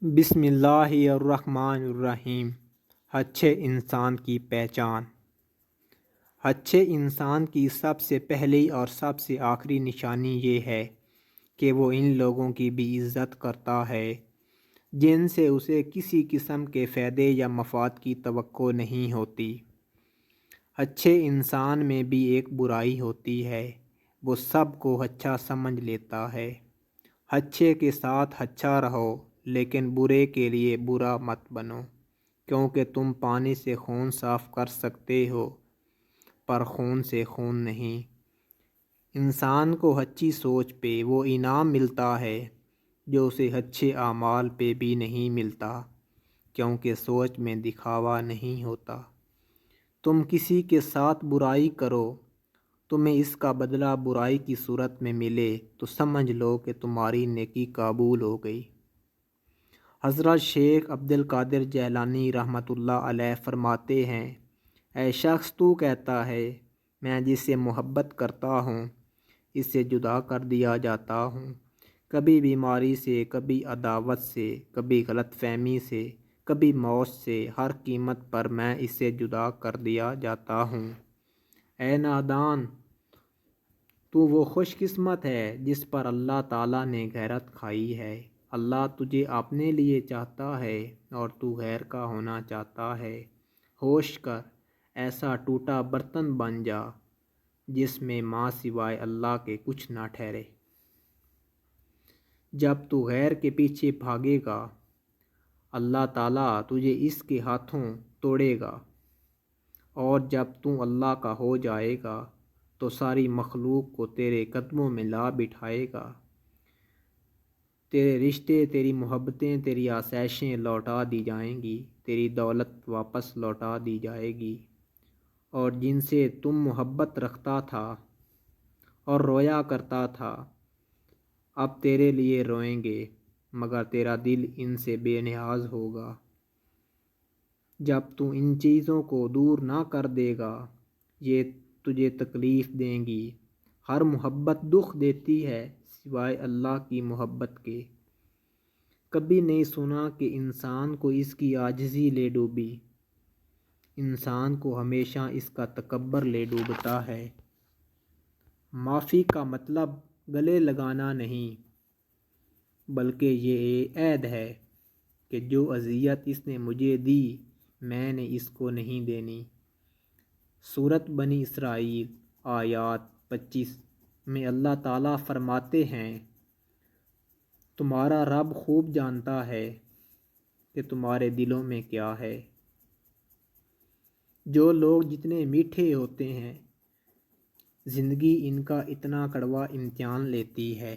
بسم اللہ الرحمن الرحیم۔ اچھے انسان کی پہچان۔ اچھے انسان کی سب سے پہلی اور سب سے آخری نشانی یہ ہے کہ وہ ان لوگوں کی بھی عزت کرتا ہے جن سے اسے کسی قسم کے فائدے یا مفاد کی توقع نہیں ہوتی۔ اچھے انسان میں بھی ایک برائی ہوتی ہے، وہ سب کو اچھا سمجھ لیتا ہے۔ اچھے کے ساتھ اچھا رہو لیکن برے کے لیے برا مت بنو، کیونکہ تم پانی سے خون صاف کر سکتے ہو پر خون سے خون نہیں۔ انسان کو اچھی سوچ پہ وہ انعام ملتا ہے جو اسے اچھے اعمال پہ بھی نہیں ملتا، کیونکہ سوچ میں دکھاوا نہیں ہوتا۔ تم کسی کے ساتھ برائی کرو، تمہیں اس کا بدلہ برائی کی صورت میں ملے تو سمجھ لو کہ تمہاری نیکی قبول ہو گئی۔ حضرت شیخ عبد القادر جیلانی رحمۃ اللہ علیہ فرماتے ہیں، اے شخص تو کہتا ہے میں جس سے محبت کرتا ہوں اس سے جدا کر دیا جاتا ہوں، کبھی بیماری سے، کبھی عداوت سے، کبھی غلط فہمی سے، کبھی موت سے، ہر قیمت پر میں اس سے جدا کر دیا جاتا ہوں۔ اے نادان، تو وہ خوش قسمت ہے جس پر اللہ تعالیٰ نے غیرت کھائی ہے۔ اللہ تجھے اپنے لیے چاہتا ہے اور تو غیر کا ہونا چاہتا ہے۔ ہوش کر، ایسا ٹوٹا برتن بن جا جس میں ماں سوائے اللہ کے کچھ نہ ٹھہرے۔ جب تو غیر کے پیچھے بھاگے گا اللہ تعالیٰ تجھے اس کے ہاتھوں توڑے گا، اور جب تو اللہ کا ہو جائے گا تو ساری مخلوق کو تیرے قدموں میں لا بٹھائے گا۔ تیرے رشتے، تیری محبتیں، تیری آسائشیں لوٹا دی جائیں گی، تیری دولت واپس لوٹا دی جائے گی، اور جن سے تم محبت رکھتا تھا اور رویا کرتا تھا اب تیرے لیے روئیں گے، مگر تیرا دل ان سے بے نیاز ہوگا۔ جب تو ان چیزوں کو دور نہ کر دے گا یہ تجھے تکلیف دیں گی۔ ہر محبت دکھ دیتی ہے سوائے اللہ کی محبت کے۔ کبھی نہیں سنا کہ انسان کو اس کی عاجزی لے ڈوبی، انسان کو ہمیشہ اس کا تکبر لے ڈوبتا ہے۔ معافی کا مطلب گلے لگانا نہیں، بلکہ یہ عہد ہے کہ جو اذیت اس نے مجھے دی میں نے اس کو نہیں دینی۔ سورۃ بنی اسرائیل آیات 25 میں اللہ تعالیٰ فرماتے ہیں، تمہارا رب خوب جانتا ہے کہ تمہارے دلوں میں کیا ہے۔ جو لوگ جتنے میٹھے ہوتے ہیں زندگی ان کا اتنا کڑوا امتحان لیتی ہے۔